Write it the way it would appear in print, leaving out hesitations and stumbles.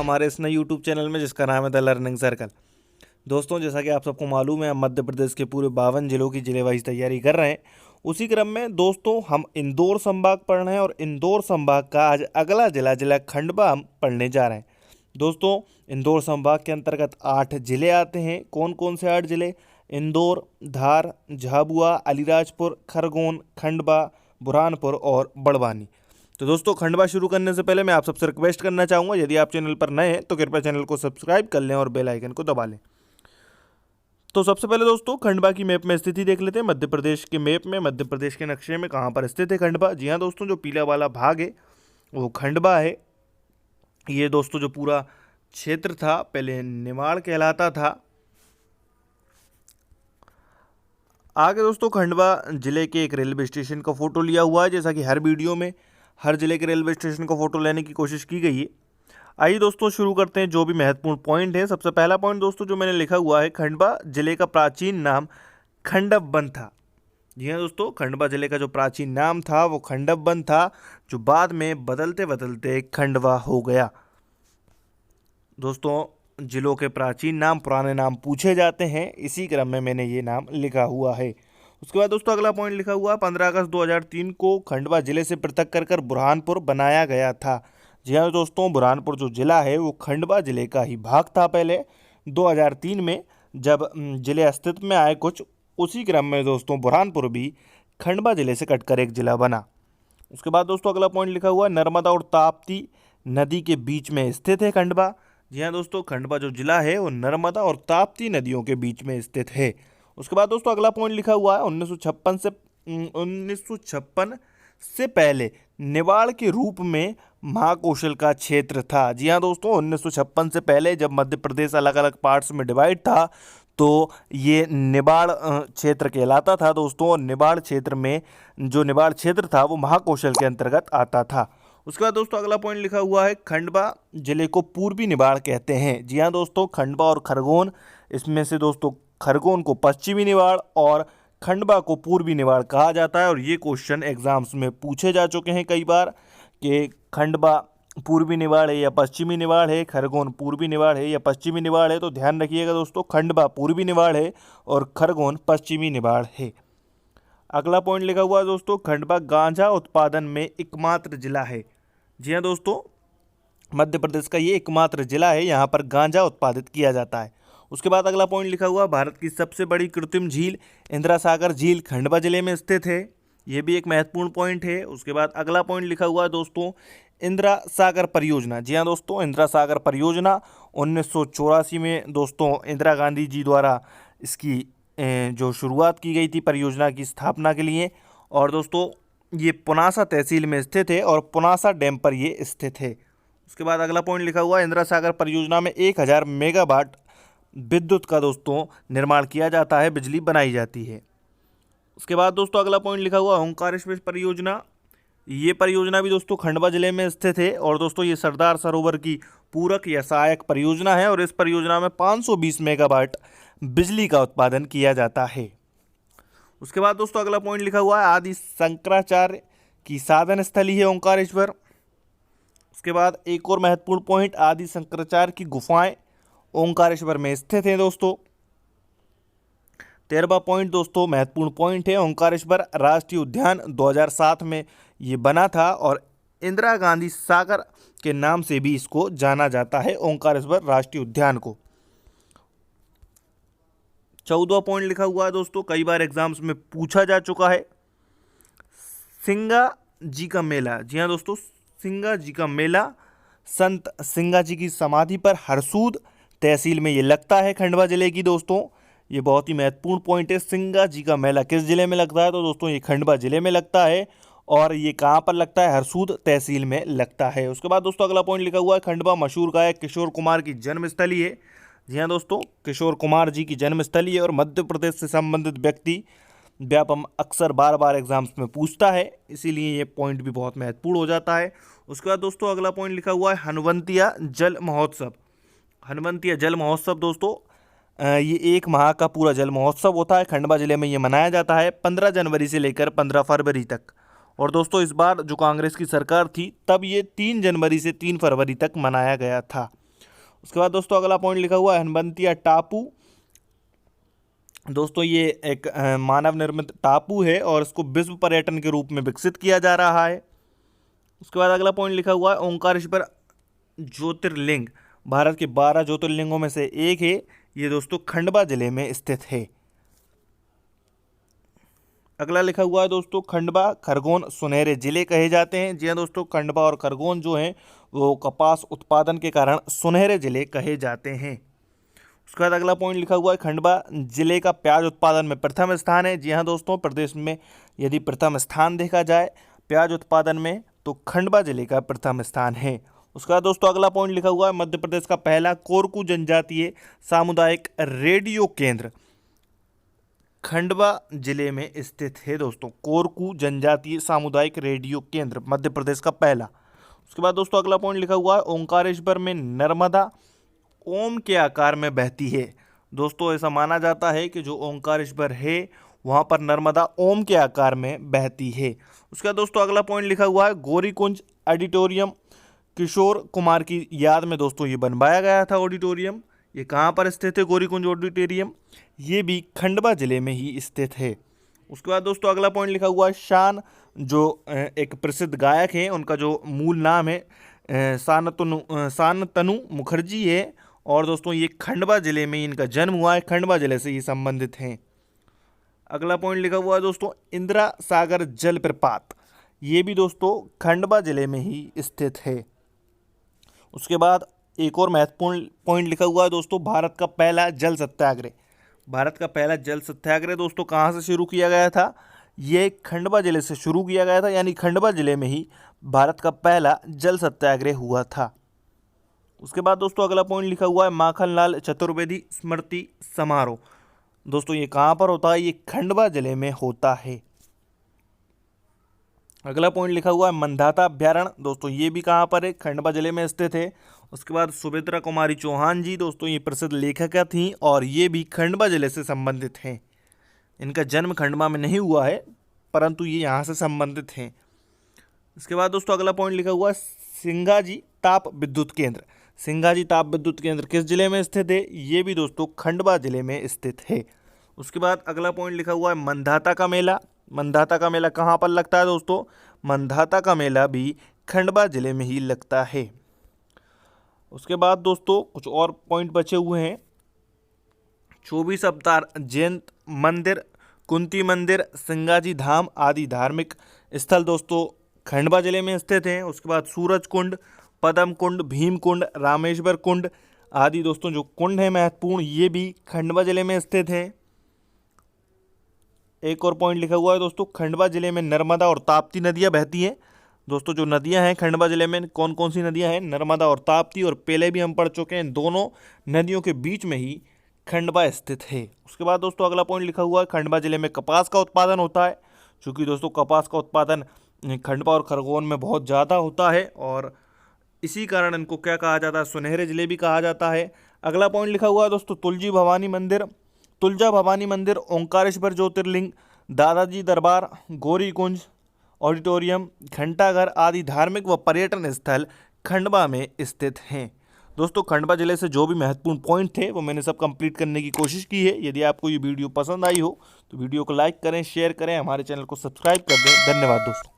हमारे इस नए यूट्यूब चैनल में जिसका नाम है द लर्निंग सर्कल। दोस्तों, जैसा कि आप सबको मालूम है, हम मध्य प्रदेश के पूरे 52 जिलों की जिलेवाइज तैयारी कर रहे हैं। उसी क्रम में दोस्तों हम इंदौर संभाग पढ़ रहे हैं और इंदौर संभाग का आज अगला जिला जिला खंडवा हम पढ़ने जा रहे हैं। दोस्तों, इंदौर संभाग के अंतर्गत 8 जिले आते हैं। कौन कौन से 8 जिले? इंदौर, धार, झाबुआ, अलीराजपुर, खरगोन, खंडवा, बुरहानपुर और बड़वानी। तो दोस्तों, खंडवा शुरू करने से पहले मैं आप सबसे रिक्वेस्ट करना चाहूँगा, यदि आप चैनल पर नए हैं तो कृपया चैनल को सब्सक्राइब कर लें और बेल आइकन को दबा लें। तो सबसे पहले दोस्तों खंडवा की मैप में स्थिति देख लेते हैं। मध्य प्रदेश के मैप में, मध्य प्रदेश के नक्शे में कहाँ पर स्थित है खंडवा? जी हाँ दोस्तों, जो पीला वाला भाग है वो खंडवा है। ये दोस्तों जो पूरा क्षेत्र था पहले निमाड़ कहलाता था। आगे दोस्तों खंडवा जिले के एक रेलवे स्टेशन का फोटो लिया हुआ है। जैसा कि हर वीडियो में हर जिले के रेलवे स्टेशन का फोटो लेने की कोशिश की गई है। आइए दोस्तों शुरू करते हैं जो भी महत्वपूर्ण पॉइंट है। सबसे पहला पॉइंट दोस्तों जो मैंने लिखा हुआ है, खंडवा जिले का प्राचीन नाम खंडव था। जी हाँ दोस्तों, खंडवा जिले का जो प्राचीन नाम था वो खंडव था, जो बाद में बदलते बदलते खंडवा हो गया। दोस्तों, जिलों के प्राचीन नाम पुराने नाम पूछे जाते हैं, इसी क्रम में मैंने ये नाम लिखा हुआ है। उसके बाद दोस्तों अगला पॉइंट लिखा हुआ है, 15 अगस्त 2003 को खंडवा जिले से पृथक कर बुरहानपुर बनाया गया था। जी हाँ दोस्तों, बुरहानपुर जो जिला है वो खंडवा जिले का ही भाग था पहले। 2003 में जब जिले अस्तित्व में आए कुछ, उसी क्रम में दोस्तों बुरहानपुर भी खंडवा जिले से कटकर एक जिला बना। उसके बाद दोस्तों अगला पॉइंट लिखा हुआ है, नर्मदा और ताप्ती नदी के बीच में स्थित है खंडवा। जी हाँ दोस्तों, खंडवा जो जिला है वो नर्मदा और ताप्ती नदियों के बीच में स्थित है। उसके बाद दोस्तों अगला पॉइंट लिखा हुआ है, 1956 से पहले निवाड़ के रूप में महाकौशल का क्षेत्र था। जी हाँ दोस्तों, 1956 से पहले जब मध्य प्रदेश अलग अलग पार्ट्स में डिवाइड था तो ये निवाड़ क्षेत्र कहलाता था दोस्तों। और निवाड़ क्षेत्र में जो निवाड़ क्षेत्र था वो महाकौशल के अंतर्गत आता था। उसके बाद दोस्तों अगला पॉइंट लिखा हुआ है, खंडवा जिले को पूर्वी निवाड़ कहते हैं। जी हाँ दोस्तों, खंडवा और खरगोन, इसमें से दोस्तों खरगोन को पश्चिमी निवाड़ और खंडवा को पूर्वी निवाड़ कहा जाता है। और ये क्वेश्चन एग्जाम्स में पूछे जा चुके हैं कई बार कि खंडवा पूर्वी निवाड़ है या पश्चिमी निवाड़ है, खरगोन पूर्वी निवाड़ है या पश्चिमी निवाड़ है। तो ध्यान रखिएगा दोस्तों, खंडवा पूर्वी निवाड़ है और खरगोन पश्चिमी निवाड़ है। अगला पॉइंट लिखा हुआ है दोस्तों, खंडवा गांजा उत्पादन में एकमात्र जिला है। जी हाँ दोस्तों, मध्य प्रदेश का ये एकमात्र जिला है, यहाँ पर गांजा उत्पादित किया जाता है। उसके बाद अगला पॉइंट लिखा हुआ, भारत की सबसे बड़ी कृत्रिम झील इंदिरा सागर झील खंडवा जिले में स्थित है। ये भी एक महत्वपूर्ण पॉइंट है। उसके बाद अगला पॉइंट लिखा हुआ है दोस्तों, इंदिरा सागर परियोजना। जी हाँ दोस्तों, इंदिरा सागर परियोजना 1984 में दोस्तों इंदिरा गांधी जी द्वारा इसकी जो शुरुआत की गई थी परियोजना की स्थापना के लिए। और दोस्तों ये पुनासा तहसील में स्थित है और पुनासा डैम पर ये स्थित है। उसके बाद अगला पॉइंट लिखा हुआ है, इंदिरा सागर परियोजना में 1000 मेगावाट विद्युत का दोस्तों निर्माण किया जाता है, बिजली बनाई जाती है। उसके बाद दोस्तों अगला पॉइंट लिखा हुआ, ओंकारेश्वर परियोजना। ये परियोजना भी दोस्तों खंडवा जिले में स्थित है और दोस्तों ये सरदार सरोवर की पूरक या सहायक परियोजना है और इस परियोजना में 520 मेगावाट बिजली का उत्पादन किया जाता है। उसके बाद दोस्तों अगला पॉइंट लिखा हुआ है, आदि शंकराचार्य की साधन स्थली है ओंकारेश्वर। उसके बाद एक और महत्वपूर्ण पॉइंट, आदि शंकराचार्य की गुफाएं ओंकारेश्वर में स्थित हैं दोस्तों। 13वां पॉइंट दोस्तों महत्वपूर्ण पॉइंट है, ओंकारेश्वर राष्ट्रीय उद्यान 2007 में ये बना था और इंदिरा गांधी सागर के नाम से भी इसको जाना जाता है, ओंकारेश्वर राष्ट्रीय उद्यान को। 14वां पॉइंट लिखा हुआ है दोस्तों, कई बार एग्जाम्स में पूछा जा चुका है, सिंगा जी का मेला। जी हाँ दोस्तों, सिंगा जी का मेला संत सिंगा जी की समाधि पर हरसूद तहसील में ये लगता है खंडवा जिले की। दोस्तों ये बहुत ही महत्वपूर्ण पॉइंट है, सिंगा जी का मेला किस जिले में लगता है? तो दोस्तों ये खंडवा जिले में लगता है। और ये कहाँ पर लगता है? हरसूद तहसील में लगता है। उसके बाद दोस्तों अगला पॉइंट लिखा हुआ है, खंडवा मशहूर गायक किशोर कुमार की जन्मस्थली है। जी हाँ दोस्तों, किशोर कुमार जी की जन्मस्थली है और मध्य प्रदेश से संबंधित व्यक्ति व्यापम अक्सर बार बार एग्जाम्स में पूछता है, इसीलिए ये पॉइंट भी बहुत महत्वपूर्ण हो जाता है। उसके बाद दोस्तों अगला पॉइंट लिखा हुआ है, हनवंतिया जल महोत्सव। हनवंतिया जल महोत्सव दोस्तों ये 1 माह का पूरा जल महोत्सव होता है, खंडवा जिले में ये मनाया जाता है 15 जनवरी से लेकर 15 फरवरी तक। और दोस्तों इस बार जो कांग्रेस की सरकार थी तब ये 3 जनवरी से 3 फरवरी तक मनाया गया था। उसके बाद दोस्तों अगला पॉइंट लिखा हुआ है हनबंतिया टापू। दोस्तों ये एक मानव निर्मित टापू है और इसको विश्व पर्यटन के रूप में विकसित किया जा रहा है। उसके बाद अगला पॉइंट लिखा हुआ है ओंकारेश्वर ज्योतिर्लिंग भारत के 12 ज्योतिर्लिंगों में से एक है। ये दोस्तों खंडवा जिले में स्थित है। अगला लिखा हुआ है दोस्तों खंडवा खरगोन सुनहरे जिले कहे जाते हैं। जी हाँ दोस्तों, खंडवा और खरगोन जो हैं वो कपास उत्पादन के कारण सुनहरे जिले कहे जाते हैं। उसके बाद अगला पॉइंट लिखा हुआ है खंडवा जिले का प्याज उत्पादन में प्रथम स्थान है। जी हाँ दोस्तों, प्रदेश में यदि प्रथम स्थान देखा जाए प्याज उत्पादन में तो खंडवा जिले का प्रथम स्थान है। उसके बाद दोस्तों अगला पॉइंट लिखा हुआ है मध्य प्रदेश का पहला कोरकू जनजातीय सामुदायिक रेडियो केंद्र खंडवा जिले में स्थित है। दोस्तों कोरकू जनजातीय सामुदायिक रेडियो केंद्र मध्य प्रदेश का पहला। उसके बाद दोस्तों अगला पॉइंट लिखा हुआ है ओंकारेश्वर में नर्मदा ओम के आकार में बहती है। दोस्तों ऐसा माना जाता है कि जो ओंकारेश्वर है वहाँ पर नर्मदा ओम के आकार में बहती है। उसका दोस्तों अगला पॉइंट लिखा हुआ है गौरीकुंज ऑडिटोरियम किशोर कुमार की याद में दोस्तों ये बनवाया गया था ऑडिटोरियम। ये कहाँ पर स्थित है गौरीकुंज ऑडिटोरियम? ये भी खंडवा जिले में ही स्थित है। उसके बाद दोस्तों अगला पॉइंट लिखा हुआ है शान जो एक प्रसिद्ध गायक हैं उनका जो मूल नाम है शानतनु मुखर्जी है और दोस्तों ये खंडवा जिले में इनका जन्म हुआ है, खंडवा जिले से ये संबंधित हैं। अगला पॉइंट लिखा हुआ है दोस्तों इंदिरा सागर जलप्रपात, ये भी दोस्तों खंडवा जिले में ही स्थित है। उसके बाद एक और महत्वपूर्ण पॉइंट लिखा हुआ है दोस्तों भारत का पहला जल सत्याग्रह। भारत का पहला जल सत्याग्रह दोस्तों कहाँ से शुरू किया गया था? ये खंडवा जिले से शुरू किया गया था, यानी खंडवा जिले में ही भारत का पहला जल सत्याग्रह हुआ था। उसके बाद दोस्तों अगला पॉइंट लिखा हुआ है माखनलाल चतुर्वेदी स्मृति समारोह। दोस्तों ये कहाँ पर होता है? ये खंडवा जिले में होता है। अगला पॉइंट लिखा हुआ है मंदाता अभ्यारण्य। दोस्तों ये भी कहाँ पर है? खंडवा जिले में स्थित है। उसके बाद सुमित्रा कुमारी चौहान जी दोस्तों ये प्रसिद्ध लेखिका थी और ये भी खंडवा जिले से संबंधित हैं। इनका जन्म खंडवा में नहीं हुआ है परंतु ये यहाँ से संबंधित हैं। इसके बाद दोस्तों अगला पॉइंट लिखा हुआ है सिंगाजी ताप विद्युत केंद्र। सिंगाजी ताप विद्युत केंद्र किस जिले में स्थित है? ये भी दोस्तों खंडवा जिले में स्थित है। उसके बाद अगला पॉइंट लिखा हुआ है मंदाता का मेला। मंदाता का मेला कहाँ पर लगता है दोस्तों? मंदाता का मेला भी खंडवा जिले में ही लगता है। उसके बाद दोस्तों कुछ और पॉइंट बचे हुए हैं। 24 अवतार जैन मंदिर, कुंती मंदिर, सिंगाजी धाम आदि धार्मिक स्थल दोस्तों खंडवा जिले में स्थित हैं। उसके बाद सूरज कुंड, पद्म कुंड, भीम कुंड, रामेश्वर कुंड आदि दोस्तों जो कुंड हैं महत्वपूर्ण ये भी खंडवा जिले में स्थित हैं। एक और पॉइंट लिखा हुआ है दोस्तों खंडवा जिले में नर्मदा और ताप्ती नदियां बहती हैं। दोस्तों जो नदियां हैं खंडवा जिले में कौन कौन सी नदियां हैं? नर्मदा और ताप्ती, और पहले भी हम पढ़ चुके हैं दोनों नदियों के बीच में ही खंडवा स्थित है। उसके बाद दोस्तों अगला पॉइंट लिखा हुआ है खंडवा जिले में कपास का उत्पादन होता है। चूँकि दोस्तों कपास का उत्पादन खंडवा और खरगोन में बहुत ज़्यादा होता है और इसी कारण इनको क्या कहा जाता है? सुनहरे जिले भी कहा जाता है। अगला पॉइंट लिखा हुआ है दोस्तों तुलजा भवानी मंदिर, ओंकारेश्वर ज्योतिर्लिंग, दादाजी दरबार, गौरीकुंज ऑडिटोरियम, घंटाघर आदि धार्मिक व पर्यटन स्थल खंडवा में स्थित हैं। दोस्तों खंडवा जिले से जो भी महत्वपूर्ण पॉइंट थे वो मैंने सब कंप्लीट करने की कोशिश की है। यदि आपको ये वीडियो पसंद आई हो तो वीडियो को लाइक करें, शेयर करें, हमारे चैनल को सब्सक्राइब कर दें। धन्यवाद दोस्तों।